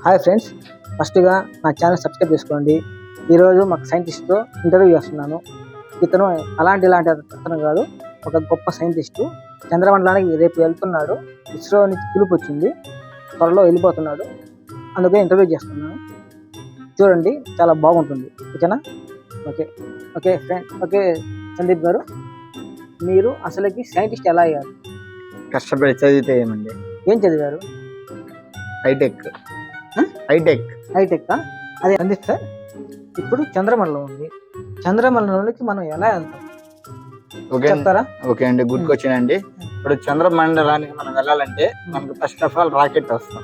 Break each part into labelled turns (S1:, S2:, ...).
S1: Hi friends, ఫస్ట్గా నా channel subscribe చేసుకోండి. ఈరోజు మాకు సైంటిస్ట్తో ఇంటర్వ్యూ చేస్తున్నాను. ఇతను ఇలాంటి అతను కాదు, ఒక గొప్ప సైంటిస్టు. చంద్రమండలానికి రేపు వెళ్తున్నాడు. ఇస్రో నుంచి పిలుపు వచ్చింది, త్వరలో వెళ్ళిపోతున్నాడు. అందుకే ఇంటర్వ్యూ చేస్తున్నాను. చూడండి, చాలా బాగుంటుంది. ఓకేనా? Okay okay friend. Okay Sandeep గారు, మీరు అసలుకి సైంటిస్ట్ ఎలా అయ్యారు?
S2: కష్టపడి చదివితే ఏమండి.
S1: ఏం చదివారు?
S2: హైటెక్.
S1: అదే సందీప్ సార్. ఇప్పుడు చంద్రమండలం ఉంది. చంద్రమండలంలోకి మనం ఎలా వెళ్తాం చెప్తారా?
S2: ఓకే అండి, గుడ్ క్వశ్చన్ అండి. ఇప్పుడు చంద్రమండలానికి మనం వెళ్ళాలంటే మనకు ఫస్ట్ ఆఫ్ ఆల్ రాకెట్ అవసరం.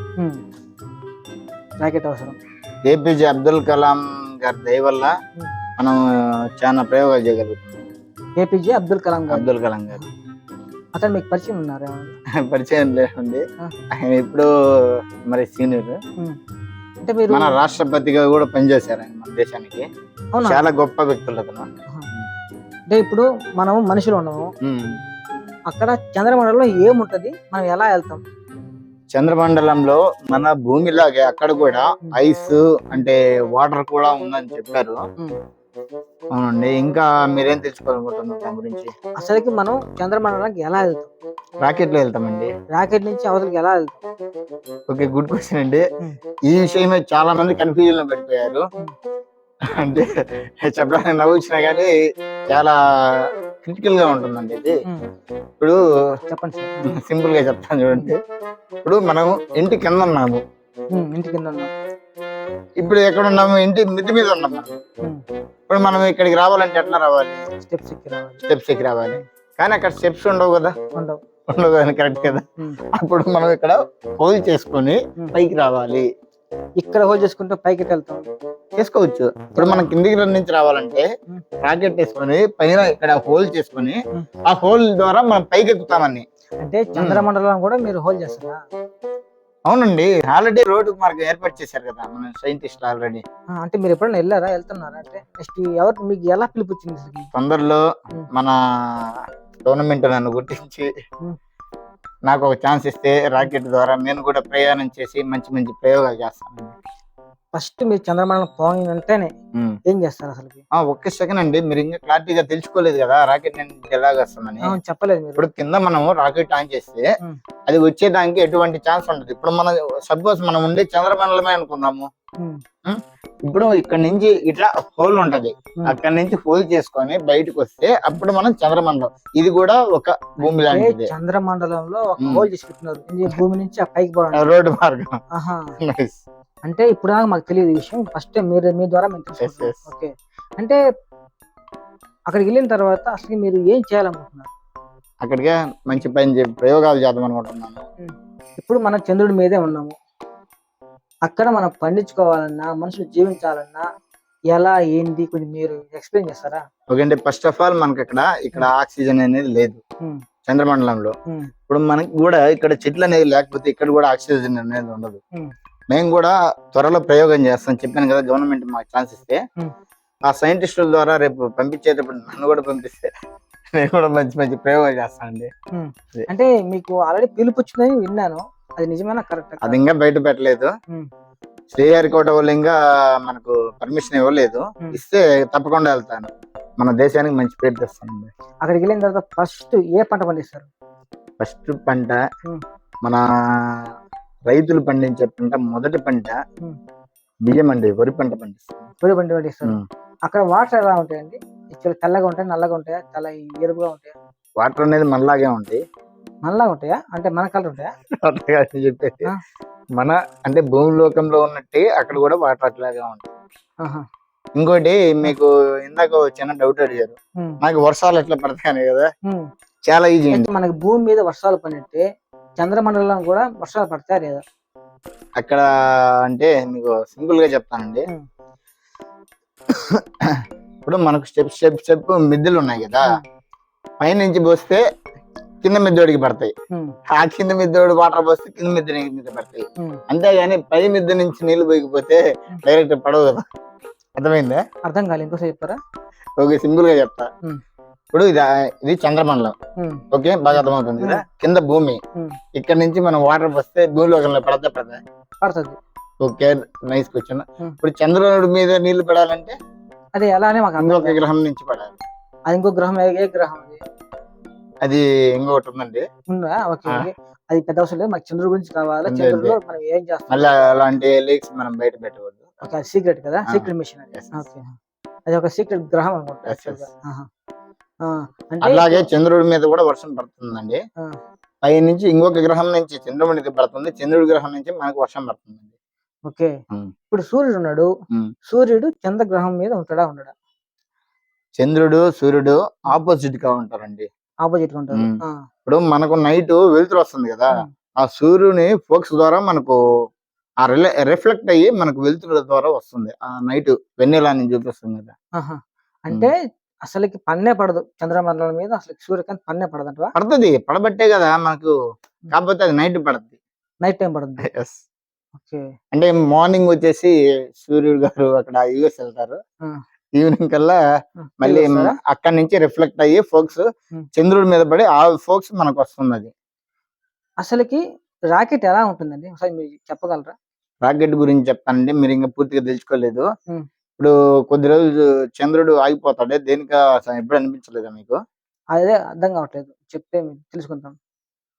S1: రాకెట్ అవసరం.
S2: ఏపీజే అబ్దుల్ కలాం గారి దయ వల్ల మనం చాలా ప్రయోగాలు చేయగలుగుతున్నాం.
S1: ఏపీజే అబ్దుల్ కలాం
S2: గారు
S1: అతను మీకు పరిచయం ఉన్నారా?
S2: పరిచయం లేదండి, ఆయన ఇప్పుడు మరి సీనియర్.
S1: అంటే మీరు
S2: మన రాష్ట్రపతిగా కూడా పనిచేశారు ఆయన మన దేశానికి. చాలా గొప్ప వ్యక్తులు అతను.
S1: అంటే ఇప్పుడు మనం మనుషులు ఉన్నాము, అక్కడ చంద్రమండలంలో ఏముంటది, మనం ఎలా వెళ్తాం?
S2: చంద్రమండలంలో మన భూమిలాగే అక్కడ కూడా ఐస్ అంటే వాటర్ కూడా ఉందని చెప్పారు. అవునండి, ఇంకా మీరేం తెలుసుకోవాలనుకుంటున్నారు దాని గురించి?
S1: అసలుకి మనం చంద్రమండలానికి ఎలా వెళ్తాం?
S2: రాకెట్ లో వెళ్తామండి.
S1: రాకెట్ నుంచి అవతలకి ఎలా వెళ్తాం?
S2: ఓకే, గుడ్ క్వశ్చన్ అండి. ఈ విషయమే చాలా మంది కన్ఫ్యూజన్ లో పడిపోయారు. అంటే చెప్పడానికి నవ్వుచ్చినా కానీ చాలా క్రిటికల్ గా ఉంటుందండి ఇది. ఇప్పుడు
S1: చెప్పండి,
S2: సింపుల్ గా చెప్తాను చూడండి. ఇప్పుడు మనం ఇంటి కింద ఉన్నాము. ఇప్పుడు ఎక్కడ ఉన్నాము? ఇంటి మిద్ది మీద ఉన్నాం మనం. ఇప్పుడు మనం ఇక్కడికి రావాలంటే ఎట్లా రావాలి? స్టెప్స్ ఎక్కి రావాలి. కానీ అక్కడ స్టెప్స్ ఉండవు కదా. ఉండవు కదా, కరెక్ట్ కదా. అప్పుడు మనం ఇక్కడ హోల్ చేసుకొని పైకి రావాలి.
S1: ఇక్కడ హోల్ చేసుకుంటే పైకి వెళ్తాం
S2: చేసుకోవచ్చు. ఇప్పుడు మనం కిందికి నుంచి రావాలంటే రాకెట్ వేసుకొని పైన ఇక్కడ హోల్ చేసుకొని ఆ హోల్ ద్వారా మనం పైకి ఎక్కుతామని.
S1: అంటే చంద్రమండలం కూడా మీరు హోల్ చేస్తారా?
S2: అవునండి, ఆల్రెడీ రోడ్డు మార్గం ఏర్పాటు చేశారు కదా మన సైంటిస్ట్ ఆల్రెడీ.
S1: అంటే మీరు ఎప్పుడైనా వెళ్తున్నారా? అంటే నెక్స్ట్ ఎవరు మీకు ఎలా పిలిపించింది?
S2: తొందరలో మన గవర్నమెంట్ నన్ను గుర్తించి నాకు ఒక ఛాన్స్ ఇస్తే రాకెట్ ద్వారా నేను కూడా ప్రయాణం చేసి మంచి మంచి ప్రయోగాలు చేస్తాను.
S1: ఫస్ట్ మీరు చంద్రమండలం పోయినంటేనే ఏం చేస్తారు అసలు?
S2: ఒక్క సెకండ్ అండి, మీరు ఇంకా క్లారిటీగా తెలుసుకోలేదు కదా రాకెట్ నేను ఎలాగ వస్తామని.
S1: చెప్పలేదు.
S2: ఇప్పుడు కింద మనం రాకెట్ ఆన్ చేస్తే అది వచ్చేదానికి ఎటువంటి ఛాన్స్ ఉండదు. ఇప్పుడు మనం సపోజ్ మనం ఉండే చంద్రమండలమే అనుకుందాము. ఇప్పుడు ఇక్కడ నుంచి ఇట్లా హోల్ ఉంటది, అక్కడ నుంచి హోల్ చేసుకొని బయటకు వస్తే అప్పుడు మనం చంద్రమండలం. ఇది కూడా ఒక భూమి లాంటిది.
S1: చంద్రమండలంలో ఒక హోల్ చేసి పెట్టినారు, భూమి నుంచి పైకి పోవడం
S2: రోడ్డు మార్గం.
S1: అంటే ఇప్పుడు మాకు తెలియదు ఈ విషయం. ఫస్ట్ మీరు మీ ద్వారా ఓకే. అంటే అక్కడికి వెళ్ళిన తర్వాత అసలు మీరు ఏం చేయాలనుకుంటున్నారు?
S2: అక్కడికే మంచి పని ప్రయోగాలు చేద్దాం అనుకుంటున్నాను.
S1: ఇప్పుడు మనం చంద్రుడి మీదే ఉన్నాము. అక్కడ మనం పండించుకోవాలన్నా, మనుషులు జీవించాలన్నా ఎలా ఏంటి కొంచెం మీరు ఎక్స్ప్లెయిన్ చేస్తారా?
S2: ఓకే అండి, ఫస్ట్ ఆఫ్ ఆల్ మనకి ఇక్కడ ఆక్సిజన్ అనేది లేదు చంద్రమండలంలో. ఇప్పుడు మనకి కూడా ఇక్కడ చెట్లు అనేది లేకపోతే ఇక్కడ కూడా ఆక్సిజన్ అనేది ఉండదు. మేము కూడా త్వరలో ప్రయోగం చేస్తాం, చెప్పాను కదా. గవర్నమెంట్ మాకు ఛాన్స్ ఇస్తే ఆ సైంటిస్టుల ద్వారా రేపు పంపించేటప్పుడు నన్ను కూడా పంపిస్తే నేను కూడా మంచి మంచి ప్రయోగాలు చేస్తానండి.
S1: అంటే మీకు ఆల్రెడీ పిలుపు వచ్చిందని విన్నాను, అది నిజమేనా? కరెక్ట్.
S2: అది ఇంకా బయట పెట్టలేదు. శ్రీహరికోట వాళ్ళు ఇంకా మనకు పర్మిషన్ ఇవ్వలేదు. ఇస్తే తప్పకుండా వెళ్తాను, మన దేశానికి మంచి పేరు తెస్తానండి.
S1: అక్కడికి వెళ్ళిన తర్వాత ఫస్ట్ ఏ పంట పండిస్తారు?
S2: ఫస్ట్ పంట మన రైతులు పండించే పంట, మొదటి పంట బియ్యం అండి. వరి పంట పండిస్తారు. అక్కడ వాటర్ ఎలా ఉంటాయండి? తెల్లగా ఉంటాయి, నల్లగా ఉంటాయా, చాలా ఎరుపుగా ఉంటాయా? వాటర్ అనేది మనలాగే ఉంటాయి.
S1: నల్లగా ఉంటాయా? అంటే మన కలర్ ఉంటాయా?
S2: చెప్పేసి మన అంటే భూమి లోకంలో ఉన్నట్టే అక్కడ కూడా వాటర్ అట్లాగే ఉంటాయి. ఇంకోటి మీకు ఇందాక చిన్న డౌట్ అడిగారు, నాకు వర్షాలు ఎట్లా పడతాయని కదా. చాలా ఈజీ అండి.
S1: మనకి భూమి మీద వర్షాలు పడినట్టే చంద్రమండలం కూడా వర్షాలు పడతాయి లేదా?
S2: అక్కడ అంటే మీకు సింపుల్ గా చెప్తానండి. ఇప్పుడు మనకు స్టెప్ మిద్దెలు ఉన్నాయి కదా, పైనుంచి పోస్తే కింద మిద్దోడికి పడతాయి. ఆ కింద మిద్దోడు వాటర్ పోస్తే కింద మీద పడతాయి. అంతేగాని పై మిద్దె నుంచి నీళ్లు పోయిపోతే డైరెక్ట్ పడవు కదా. అర్థమైందా?
S1: అర్థం కాలేదు, ఇంకోసారి చెప్తారా?
S2: ఓకే, సింపుల్ గా చెప్తా. ఇప్పుడు ఇది చంద్రమండలం. ఓకే, బాగా అర్థమవుతుంది కదా. కింద భూమి, ఇక్కడ నుంచి మనం వాటర్ పోస్తే భూమిలోకంలో పడుతుంది. Okay, nice question. ఇప్పుడు చంద్రుడి మీద నీళ్లు పడాలంటే
S1: అదే అలానే మాకు
S2: ఇంకొక గ్రహం నుంచి పడాలి.
S1: అది ఇంకో గ్రహం, ఏ గ్రహం అది?
S2: అది ఇంకొకటి ఉందండి.
S1: ఉందా? ఓకే, అది పెద్ద అవసరం లేదు, మాకు చంద్రుడి గురించి కావాలి. చంద్రుడిలో మనం ఏం చేస్తాం,
S2: మళ్ళీ అలాంటి లీక్స్ మనం బయట పెట్టకూడదు.
S1: ఓకే, సీక్రెట్ కదా, సీక్రెట్ మిషన్ అది. ఓకే, అది ఒక సీక్రెట్ గ్రహం అనుకుంటా.
S2: అలాగే చంద్రుడి మీద కూడా వర్షం పడుతుందండి. పై నుంచి ఇంకొక గ్రహం నుంచి చంద్రుడి పడుతుంది, చంద్రుడి గ్రహం నుంచి మనకు వర్షం పడుతుందండి.
S1: ఓకే, ఇప్పుడు సూర్యుడు ఉన్నాడు, సూర్యుడు చంద్రగ్రహం మీద ఉండడా?
S2: చంద్రుడు సూర్యుడు ఆపోజిట్ గా ఉంటారండి.
S1: ఆపోజిట్ గా ఉంటారు.
S2: ఇప్పుడు మనకు నైట్ వెలుతురు వస్తుంది కదా, ఆ సూర్యుని ఫోక్స్ ద్వారా మనకు ఆ రిఫ్లెక్ట్ అయ్యి మనకు వెలుతురు ద్వారా వస్తుంది. ఆ నైట్ వెన్నెలా అని చూపిస్తుంది కదా.
S1: అంటే అసలుకి పన్నే పడదు చంద్రమండలం మీద, అసలు సూర్యకాంతి పన్నే పడదంట.
S2: పడుతుంది, పడబట్టే కదా మనకు, కాకపోతే అది నైట్ పడుతుంది,
S1: నైట్ టైం పడుతుంది. ఓకే,
S2: అంటే మార్నింగ్ వచ్చేసి సూర్యుడు గారు అక్కడ యూఎస్ వెళ్తారు, ఈవినింగ్ కల్లా మళ్ళీ అక్కడి నుంచి రిఫ్లెక్ట్ అయ్యి ఫోక్స్ చంద్రుడి మీద పడి ఆ ఫోక్స్ మనకు వస్తుంది. అది
S1: అసలుకి రాకెట్ ఎలా ఉంటుందండి, ఒకసారి మీరు చెప్పగలరా?
S2: రాకెట్ గురించి చెప్తానండి, మీరు ఇంకా పూర్తిగా తెలుసుకోలేదు. ఇప్పుడు కొద్ది రోజులు చంద్రుడు ఆగిపోతాడే, దేనిక ఎప్పుడు అనిపించలేదా మీకు?
S1: అదే అర్థం కావట్లేదు, చెప్తే తెలుసుకుంటాం,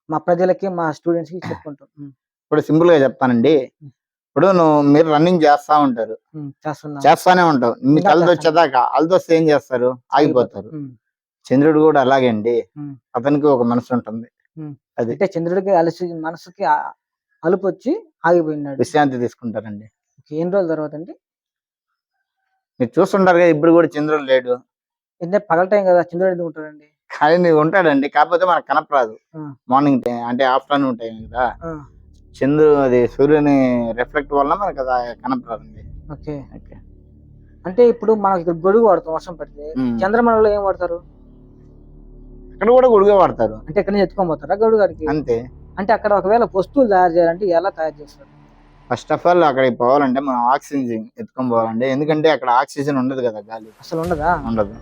S1: మా ప్రజలకి మా స్టూడెంట్స్ కి చెప్పుకుంటాం.
S2: ఇప్పుడు సింపుల్ గా చెప్తానండి. ఇప్పుడు మీరు రన్నింగ్ చేస్తా ఉంటారు, చేస్తానే ఉంటావు, మీ కళ్ళతో వచ్చేదాకా, వాళ్ళతో ఏం చేస్తారు, ఆగిపోతారు. చంద్రుడు కూడా అలాగే అండి, అతనికి ఒక మనసు ఉంటుంది. అది
S1: అంటే చంద్రుడికి మనసుకి అలుపు వచ్చి ఆగిపోయినాడు,
S2: విశ్రాంతి తీసుకుంటారండి.
S1: ఎన్ని రోజుల తర్వాత అండి?
S2: మీరు చూస్తుంటారు కదా, ఇప్పుడు కూడా చంద్రుడు లేడు.
S1: పగల టైం కదా, చంద్రుడు ఎందుకు ఉంటాడండి?
S2: కానీ ఉంటాడండి, కాకపోతే మనకు కనపరాదు. మార్నింగ్ టైం అంటే ఆఫ్టర్నూన్ టైం కదా, అది సూర్యుని రిఫ్లెక్ట్ వల్ల మనకు కనపరాదండి.
S1: ఓకే, అంటే ఇప్పుడు మనకి ఇక్కడ గొడుగు వాడతాం వర్షం పడితే, చంద్రమండలంలో ఏం వాడతారు?
S2: అక్కడ కూడా గొడుగు వాడతారు.
S1: అంటే ఇక్కడ నుంచి ఎత్తుకొని పోతారా గొడుగు గారికి?
S2: అంతే.
S1: అంటే అక్కడ ఒకవేళ వస్తువులు తయారు చేయాలంటే ఎలా తయారు చేస్తారు?
S2: ఫస్ట్ ఆఫ్ ఆల్ అక్కడికి పోవాలంటే మనం ఆక్సిజన్ ఎత్తుకొని పోవాలండి, ఎందుకంటే అక్కడ ఆక్సిజన్ ఉండదు కదా, గాలి
S1: అసలు ఉండదా?
S2: ఉండదు.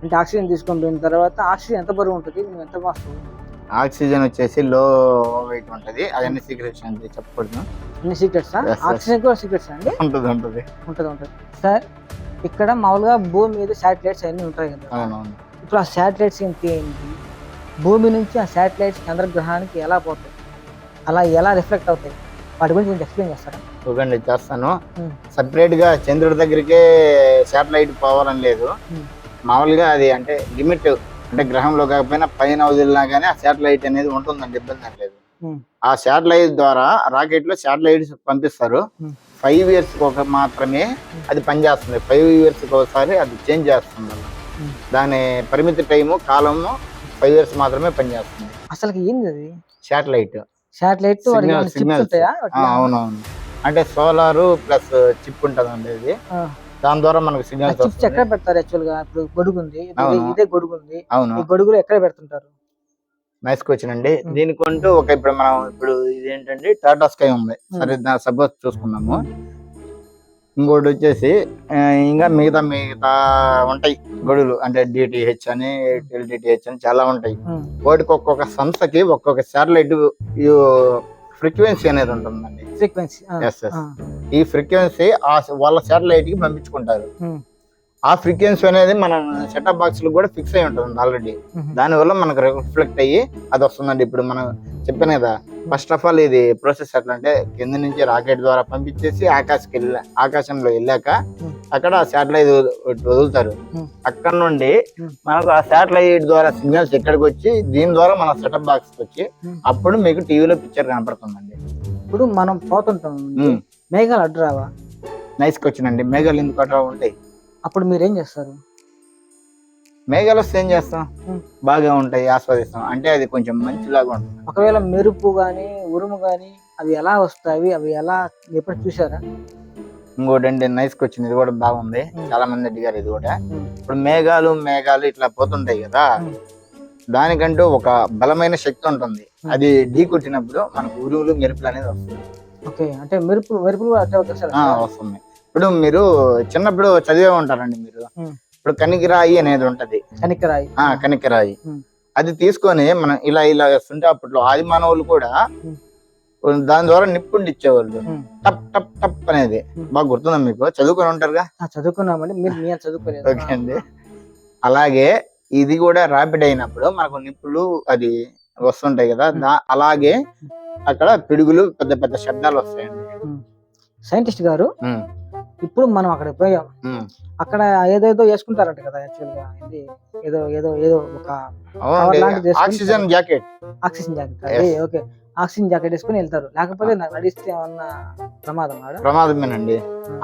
S1: అంటే ఆక్సిజన్ తీసుకొని పోయిన తర్వాత ఆక్సిజన్ ఎంత బరువు ఉంటుంది, ఎంత వస్తుంది?
S2: ఆక్సిజన్ వచ్చేసి లో వెయిట్ ఉంటది, అవన్నీ సీక్రెట్స్ అండి, చెప్పకూడదు.
S1: అన్ని సీక్రెట్స్? ఆక్సిజన్ కూడా సీక్రెట్స్ అండి?
S2: ఉంటది.
S1: ఉంటది సార్. ఇక్కడ మామూలుగా భూమి మీద శాటిలైట్స్ అన్ని ఉంటాయి కదా.
S2: అవునవును.
S1: ఇప్పుడు ఆ శాటిలైట్స్ ఏంటి, భూమి నుంచి ఆ శాటిలైట్స్ చంద్రగ్రహానికి ఎలా పోతాయి, అలా ఎలా రిఫ్లెక్ట్ అవుతాయి, వాటి గురించి కొంచెం ఎక్స్ప్లెయిన్ చేస్తారా?
S2: చూడండి, చేస్తాను. సపరేట్ గా చంద్రుడి దగ్గరికే శాటిలైట్ పోవాలని లేదు, మామూలుగా అది అంటే లిమిట్, అంటే గ్రహంలో కాకపోయినా పైన వదిలినా కానీ ఆ శాటిలైట్ అనేది ఉంటుందండి, ఇబ్బంది అని లేదు. ఆ శాటిలైట్ ద్వారా రాకెట్ లో శాటిలైట్స్ పంపిస్తారు, 5 years మాత్రమే అది పనిచేస్తుంది, 5 years ఒకసారి అది చేంజ్ చేస్తుంది. దాని పరిమితి టైము కాలము 5 years మాత్రమే పనిచేస్తుంది.
S1: అసలు ఏంది అది
S2: శాటిలైట్? అవునవును, అంటే సోలార్ ప్లస్ చిప్ ఉంటదండి, అది దాని ద్వారా మనకు సిగ్నల్స్ వస్తాయి.
S1: ఎక్కడ పెడతారు యాక్చువల్ గా? ఇప్పుడు గొడుగు ఉంది, ఇదే గొడుగు ఉంది,
S2: అవును,
S1: ఈ గొడుగులో ఎక్కడ పెడుతుంటారు?
S2: నైస్ క్వశ్చన్ అండి. దీనికంటూ ఇప్పుడు ఇదేంటంటే టాటా స్కై ఉంది, సరే సపోజ్ చూసుకున్నాము. ఇంకోటి వచ్చేసి ఇంకా మిగతా ఉంటాయి గొడుగులు, అంటే డిటిహెచ్ అని, ఎల్డిటిహెచ్ అని చాలా ఉంటాయి. వాటికి ఒక్కొక్క సంస్థకి ఒక్కొక్క శాటిలైట్ ఫ్రీక్వెన్సీ అనేది ఉంటుందండి. ఈ ఫ్రీక్వెన్సీ వాళ్ళ శాటిలైట్ కి పంపించుకుంటారు. ఆ ఫ్రీక్వెన్సీ అనేది మన సెటప్ బాక్స్ లో కూడా ఫిక్స్ అయి ఉంటుంది ఆల్రెడీ, దానివల్ల మనకు రిఫ్లెక్ట్ అయ్యి అది వస్తుందండి. ఇప్పుడు మనం చెప్పాను కదా, ఫస్ట్ ఆఫ్ ఆల్ ఇది ప్రాసెస్ ఎట్లా అంటే, కింద నుంచి రాకెట్ ద్వారా పంపించేసి ఆకాశంలో వెళ్ళాక అక్కడ శాటిలైట్ వదులుతారు. అక్కడ నుండి మనకు ఆ శాటిలైట్ ద్వారా సిగ్నల్స్ ఎక్కడికి వచ్చి దీని ద్వారా మన సెటప్ బాక్స్ వచ్చి అప్పుడు మీకు టీవీలో పిక్చర్ కనపడుతుందండి.
S1: ఇప్పుడు మనం పోతుంటాం, మేఘాలు అడ్డు రావా?
S2: నైస్ క్వశ్చన్ అండి. మేఘాలు ఎందుకు అడ్డు ఉంటాయి?
S1: అప్పుడు మీరేం చేస్తారు?
S2: మేఘాలు వస్తే ఏం చేస్తాం, బాగా ఉంటాయి, ఆస్వాదిస్తాం, అంటే అది కొంచెం మంచిలాగా ఉంటుంది.
S1: ఒకవేళ మెరుపు గాని ఉరుము గాని అవి ఎలా వస్తాయి, అవి ఎలా ఎప్పుడు చూసారా?
S2: ఇంకోటి అండి, నైస్ క్వశ్చన్, ఇది కూడా బాగుంది, చాలా మంది అడిగారు ఇది కూడా. ఇప్పుడు మేఘాలు ఇట్లా పోతుంటాయి కదా, దానికంటూ ఒక బలమైన శక్తి ఉంటుంది, అది ఢీ కొట్టినప్పుడు మనకు ఉరుములు మెరుపులు అనేది వస్తుంది.
S1: ఓకే, అంటే మెరుపులు
S2: వస్తుంది. ఇప్పుడు మీరు చిన్నప్పుడు చదివే ఉంటారండి మీరు, ఇప్పుడు కనికిరాయి అనేది ఉంటది, కనికిరాయి అది తీసుకొని మనం ఇలా వస్తుంటే, అప్పట్లో ఆది మానవులు కూడా దాని ద్వారా నిప్పుండి ఇచ్చేవాళ్ళు,
S1: ఉమ్.
S2: టప్ టప్ టప్ అనేది. బాగా గుర్తుందా మీకు? చదువుకొని ఉంటారుగా.
S1: చదువుకున్నామండి, మీరు చదువుకోలేదు.
S2: ఓకే అండి. అలాగే ఇది కూడా ర్యాపిడ్ అయినప్పుడు మనకు నిప్పులు అది వస్తుంటాయి కదా, అలాగే అక్కడ పిడుగులు, పెద్ద పెద్ద శబ్దాలు వస్తాయండి.
S1: సైంటిస్ట్ గారు,
S2: ఉమ్,
S1: ఇప్పుడు మనం అక్కడ పోయాం,
S2: ఉమ్.
S1: అక్కడ ఏదేదో వేసుకుంటారంట కదా యాక్చువల్ గా, ఇది ఏదో ఏదో ఏదో ఒక
S2: అవునండి.
S1: లాంటిది వేసుకొని-
S2: ఆక్సిజన్ జాకెట్.
S1: ఆక్సిజన్ జాకెట్, అది ఓకే. ఆక్సిజన్ జాకెట్ వేసుకుని వెళ్తారు, లేకపోతే నడిస్తే ఏమన్నా ప్రమాదం ఆడ?
S2: ప్రమాదమేనండి.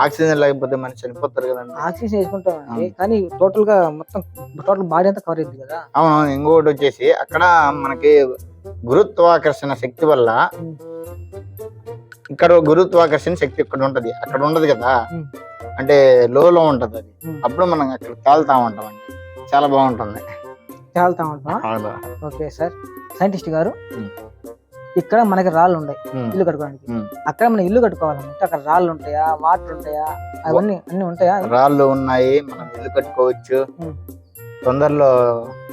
S2: ఆక్సిజన్ లేకపోతే మనిషి చనిపోతారు కదండి.
S1: ఆక్సిజన్ వేసుకుంటామండి, కానీ టోటల్ గా మొత్తం టోటల్ బాడీ అంతా కవర్ అయింది కదా.
S2: అవును. ఇంకొకటి వచ్చేసి అక్కడ మనకి గురుత్వాకర్షణ శక్తి వల్ల, ఇక్కడ గురుత్వాకర్షణ శక్తి ఇక్కడ ఉంటది, అక్కడ ఉండదు కదా, అంటే లోలో ఉంటది అది. అప్పుడు మనం అక్కడ తేలుతా ఉంటాం అండి, చాలా బాగుంటుంది.
S1: తేలుతా ఉంటాం. Okay sir. సైంటిస్ట్ గారు, ఇక్కడ మనకి రాళ్ళు ఉన్నాయి ఇల్లు కట్టుకోవడానికి. అక్కడ మనం ఇల్లు కట్టుకోవాలంటే అక్కడ రాళ్ళు ఉంటాయా, వాటర్ ఉంటాయా, అవన్నీ అన్ని ఉంటాయా?
S2: రాళ్ళు ఉన్నాయి, మనం ఇల్లు కట్టుకోవచ్చు. తొందరలో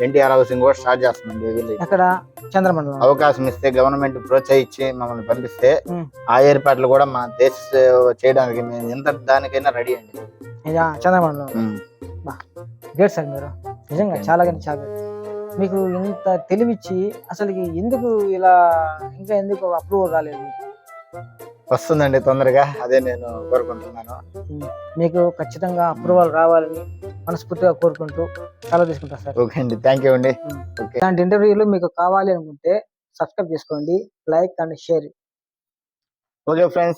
S2: ఎన్టీఆర్ హౌసింగ్ కూడా స్టార్ట్ చేస్తుందండి.
S1: అక్కడ చంద్రమండలం
S2: అవకాశం ఇస్తే, గవర్నమెంట్ ప్రోత్సహించి మమ్మల్ని పంపిస్తే ఆ ఏర్పాట్లు కూడా మా దేశ చేయడానికి మేము ఎంత దానికైనా రెడీ అండి.
S1: చంద్రమండలం. గ్రేట్ సార్, మీరు నిజంగా చాలా కానీ చాలా. మీకు ఇంత తెలివిచ్చి అసలు ఎందుకు ఇలా ఇంకా ఎందుకు అప్రూవల్ రాలేదు?
S2: వస్తుందండి తొందరగా, అదే నేను కోరుకుంటున్నాను.
S1: మీకు ఖచ్చితంగా అప్రూవల్ రావాలని మనస్ఫూర్తిగా కోరుకుంటూ చాలా తీసుకుంటాను సార్.
S2: ఓకే అండి, థ్యాంక్ యూ అండి.
S1: ఇలాంటి ఇంటర్వ్యూలు మీకు కావాలి అనుకుంటే సబ్స్క్రైబ్ చేసుకోండి, like and share.
S2: Okay friends.